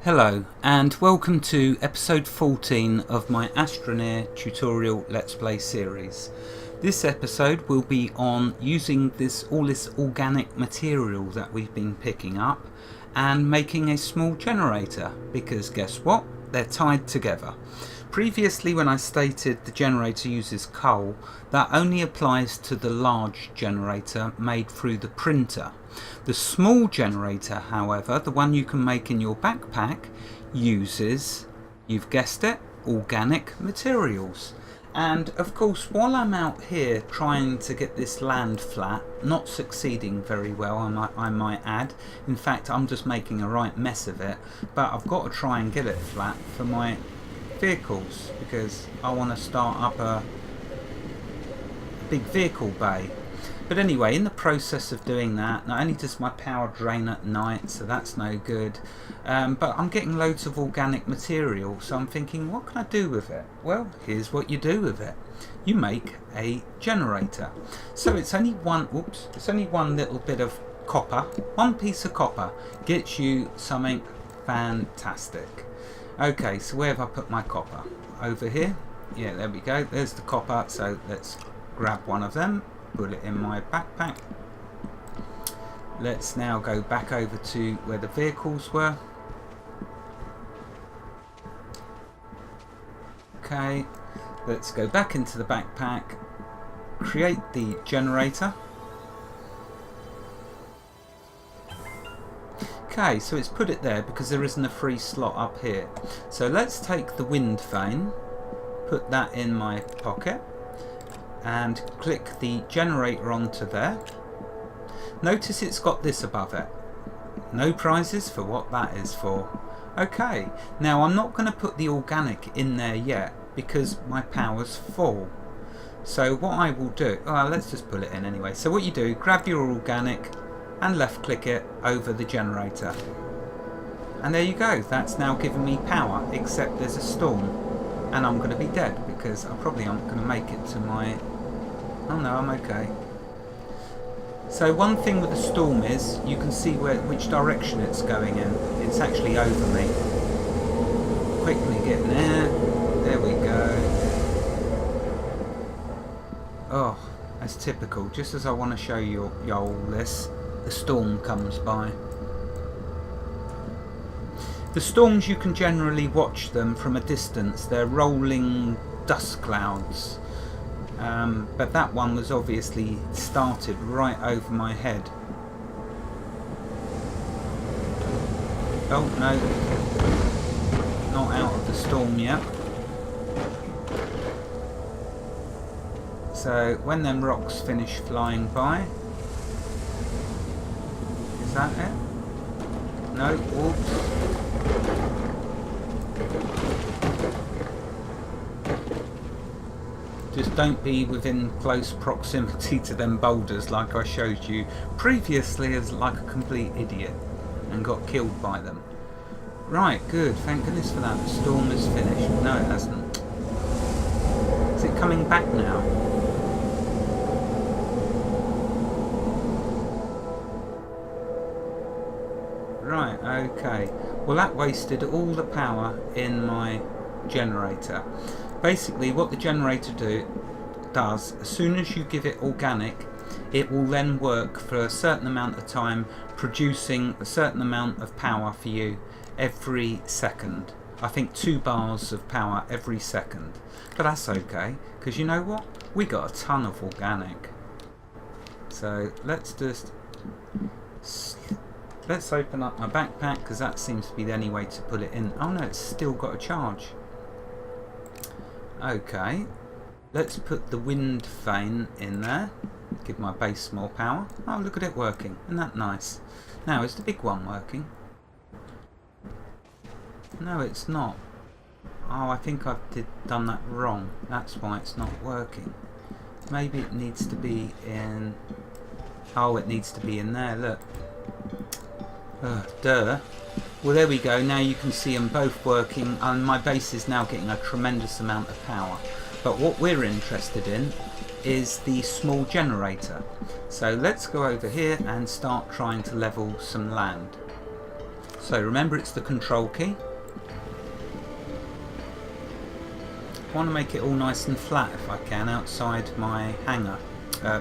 Hello and welcome to episode 14 of my Astroneer tutorial Let's Play series. This episode will be on using all this organic material that we've been picking up and making a small generator, because guess what? They're tied together. Previously, when I stated the generator uses coal, that only applies to the large generator made through the printer. The small generator, however, the one you can make in your backpack, uses, you've guessed it, organic materials. And of course, while I'm out here trying to get this land flat, not succeeding very well, I might add. In fact, I'm just making a right mess of it, but I've got to try and get it flat for my vehicles, because I want to start up a big vehicle bay. But anyway, in the process of doing that, not only does my power drain at night, so that's no good, but I'm getting loads of organic material, so I'm thinking, what can I do with it? Well, here's what you do with it. You make a generator. So it's only one little bit of copper. One piece of copper gets you something fantastic. Okay, so where have I put my copper? Over here? Yeah, there we go. There's the copper, so let's grab one of them. Put it in my backpack. Let's now go back over to where the vehicles were. Okay, let's go back into the backpack, create the generator. Okay, so it's put it there because there isn't a free slot up here. So let's take the wind vane, put that in my pocket, and click the generator onto there. Notice it's got this above it. No prizes for what that is for. Okay, now I'm not going to put the organic in there yet because my power's full. So what I will do, let's just put it in anyway. So what you do, grab your organic and left click it over the generator. And there you go, that's now given me power, except there's a storm. And I'm going to be dead because I probably aren't going to make it to my... Oh no, I'm okay. So one thing with the storm is you can see which direction it's going in. It's actually over me. Quickly get there. There we go. Oh, that's typical. Just as I want to show you all this, the storm comes by. The storms, you can generally watch them from a distance. They're rolling dust clouds. But that one was obviously started right over my head. Oh no, not out of the storm yet. So when them rocks finish flying by, is that it? No, whoops. Just don't be within close proximity to them boulders like I showed you previously as like a complete idiot and got killed by them. Right, good, thank goodness for that. The storm is finished. No, it hasn't. Is it coming back now? Right, okay. Well, that wasted all the power in my generator. Basically what the generator does, as soon as you give it organic, it will then work for a certain amount of time, producing a certain amount of power for you every second. I think 2 bars of power every second. But that's okay, because you know what? We got a ton of organic. So let's open up my backpack, because that seems to be the only way to put it in. Oh no, it's still got a charge. Okay, let's put the wind vane in there, give my base more power. Oh, look at it working, isn't that nice? Now, is the big one working? No, it's not. Oh, I think I've done that wrong. That's why it's not working. Maybe it needs to be in... Oh, it needs to be in there, look. Duh. Well, there we go. Now you can see them both working, and my base is now getting a tremendous amount of power. But what we're interested in is the small generator. So let's go over here and start trying to level some land. So remember, it's the control key. I want to make it all nice and flat if I can outside my hangar,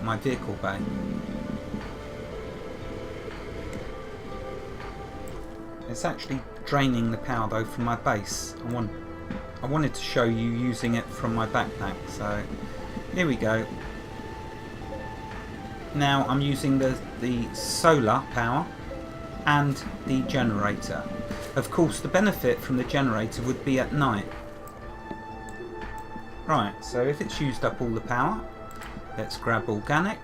my vehicle bay. It's actually draining the power though from my base. I wanted to show you using it from my backpack, so here we go. Now I'm using the solar power and the generator. Of course, the benefit from the generator would be at night. Right, so if it's used up all the power, let's grab organic.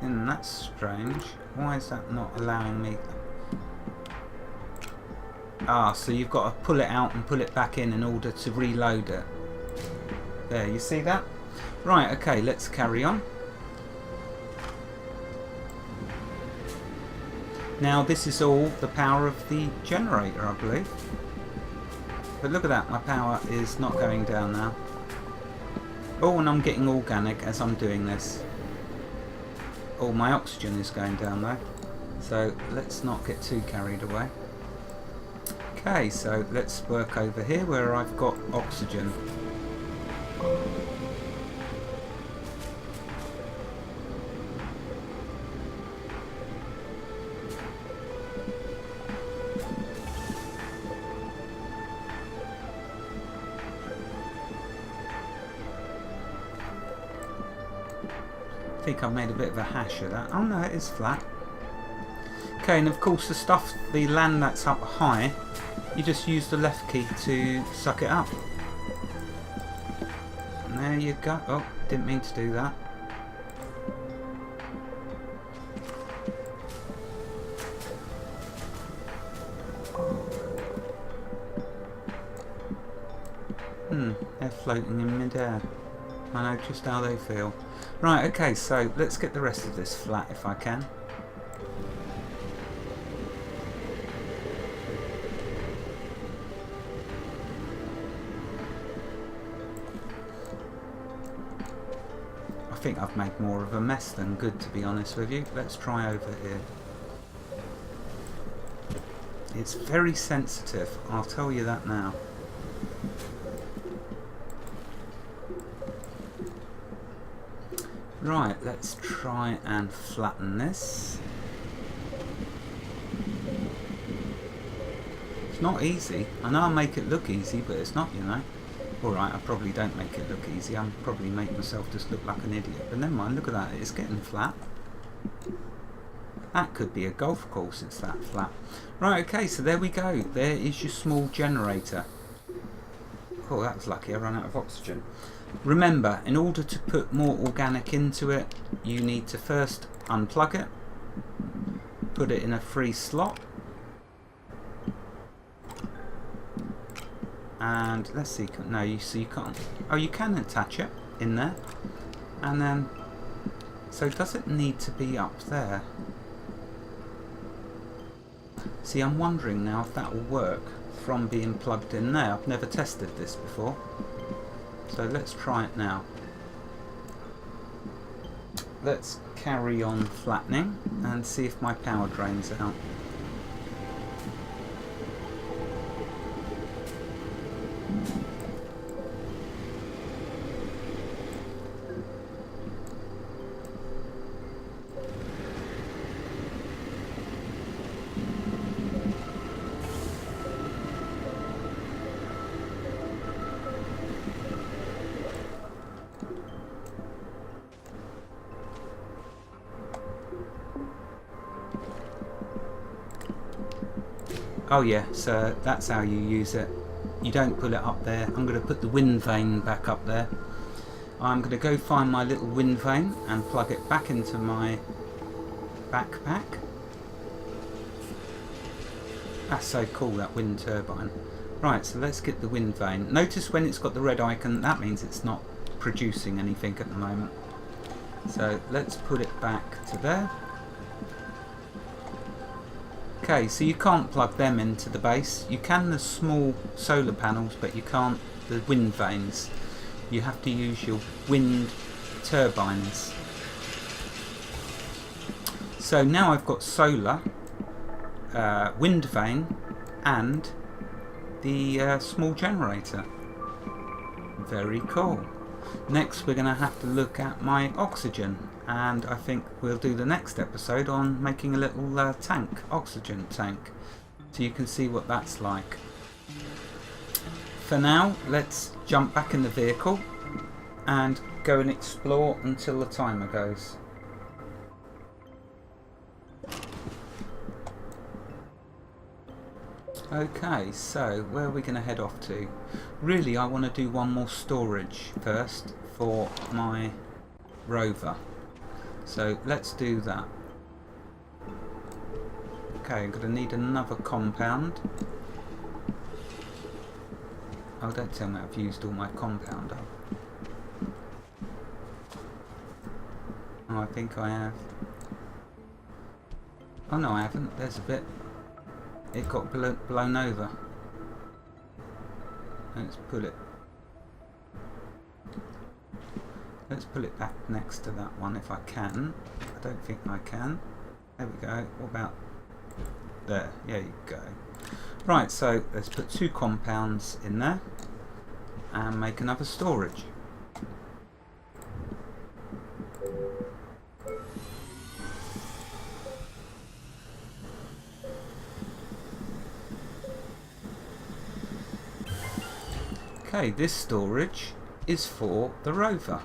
And that's strange. Why is that not allowing me? Ah, so you've got to pull it out and pull it back in order to reload it. There, you see that? Right, okay, let's carry on. Now this is all the power of the generator, I believe. But look at that, my power is not going down now. Oh, and I'm getting organic as I'm doing this. Oh, my oxygen is going down though. So let's not get too carried away. Okay, so let's work over here where I've got oxygen. I think I've made a bit of a hash of that. Oh no, it is flat. Okay, and of course the land that's up high, you just use the left key to suck it up. And there you go. Oh, didn't mean to do that. They're floating in mid-air. I know just how they feel. Right, okay, so let's get the rest of this flat if I can. I think I've made more of a mess than good, to be honest with you. Let's try over here. It's very sensitive, I'll tell you that now. Right, let's try and flatten this. It's not easy. I know I make it look easy, but it's not, you know. Alright, I probably don't make it look easy. I'm probably make myself just look like an idiot. But never mind, look at that, it's getting flat. That could be a golf course, it's that flat. Right, okay, so there we go. There is your small generator. Oh, that was lucky, I ran out of oxygen. Remember, in order to put more organic into it, you need to first unplug it, put it in a free slot, and let's see, no, you see you can't. Oh, you can attach it in there, and then, so does it need to be up there? See, I'm wondering now if that will work from being plugged in there. I've never tested this before. So let's try it now. Let's carry on flattening and see if my power drains out. Oh yeah, so that's how you use it. You don't put it up there. I'm going to put the wind vane back up there. I'm going to go find my little wind vane and plug it back into my backpack. That's so cool, that wind turbine. Right, so let's get the wind vane. Notice when it's got the red icon, that means it's not producing anything at the moment. So let's put it back to there. Okay, so you can't plug them into the base. You can the small solar panels, but you can't the wind vanes. You have to use your wind turbines. So now I've got solar, wind vane, and the small generator. Very cool. Next we're going to have to look at my oxygen, and I think we'll do the next episode on making a little oxygen tank, so you can see what that's like. For now, let's jump back in the vehicle and go and explore until the timer goes. Okay, so where are we going to head off to? Really, I want to do one more storage first for my rover. So let's do that. Okay, I'm going to need another compound. Oh, don't tell me I've used all my compound up. Oh, I think I have. Oh no, I haven't. There's a bit. It got blown over. Let's pull it. Let's pull it back next to that one if I can. I don't think I can. There we go. What about there? Yeah, you go. Right, so let's put 2 compounds in there and make another storage. Okay, this storage is for the rover.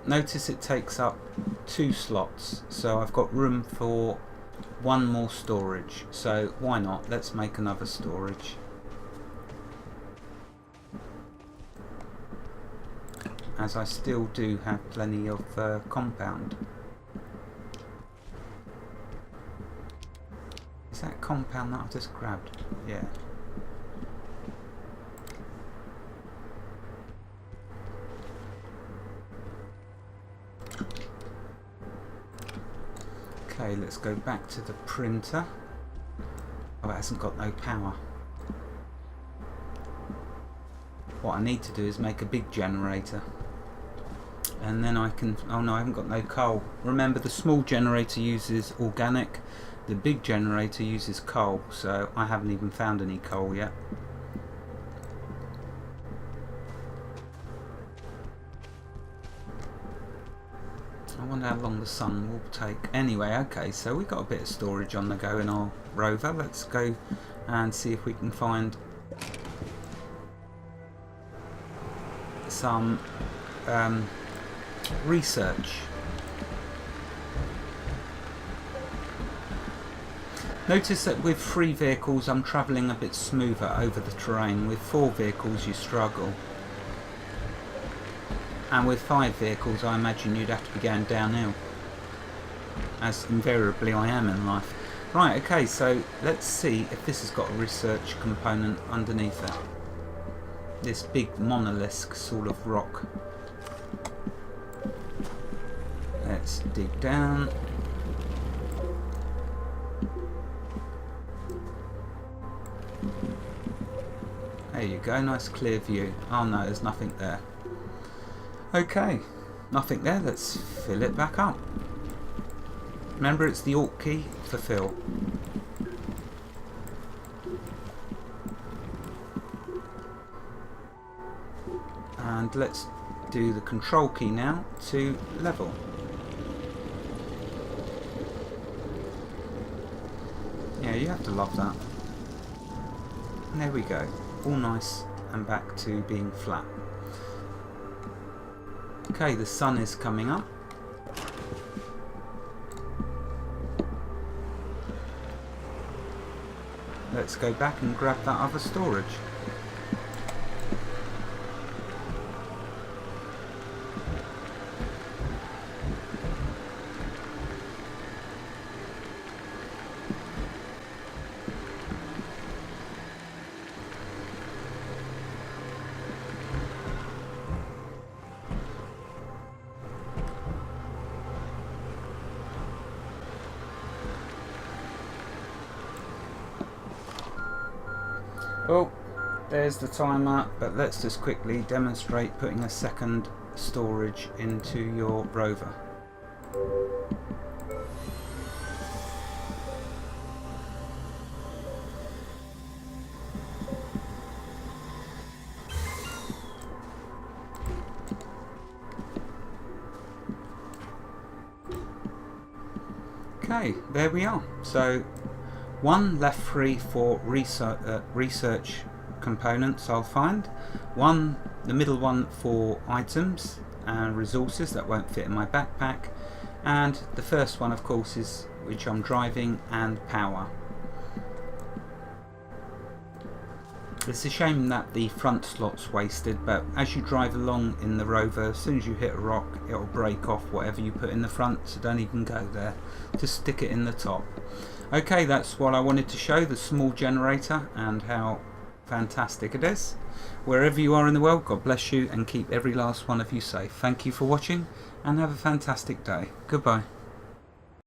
Notice it takes up 2 slots, so I've got room for 1 more storage, so why not? Let's make another storage. As I still do have plenty of compound. Is that compound that I've just grabbed? Yeah. Okay, let's go back to the printer. Oh, it hasn't got no power. What I need to do is make a big generator. And then I can... Oh no, I haven't got no coal. Remember, the small generator uses organic. The big generator uses coal, so I haven't even found any coal yet. I wonder how long the sun will take. Anyway, okay, so we've got a bit of storage on the go in our rover. Let's go and see if we can find some research. Notice that with 3 vehicles I'm travelling a bit smoother over the terrain. With 4 vehicles you struggle. And with 5 vehicles I imagine you'd have to be going downhill. As invariably I am in life. Right, okay, so let's see if this has got a research component underneath it. This big monolith sort of rock. Let's dig down. There you go, nice clear view. Oh no, there's nothing there. Okay, nothing there, let's fill it back up. Remember, it's the Alt key for fill. And let's do the control key now to level. Yeah, you have to love that. And there we go. All nice and back to being flat. Okay, the sun is coming up. Let's go back and grab that other storage. Oh, there's the timer, but let's just quickly demonstrate putting a second storage into your rover. Okay, there we are. So one left free for research components I'll find, the middle one for items and resources that won't fit in my backpack, and the first one of course is which I'm driving, and power. It's a shame that the front slot's wasted, but as you drive along in the rover, as soon as you hit a rock it'll break off whatever you put in the front, so don't even go there, just stick it in the top. Okay, that's what I wanted to show, the small generator and how fantastic it is. Wherever you are in the world, God bless you and keep every last one of you safe. Thank you for watching and have a fantastic day. Goodbye.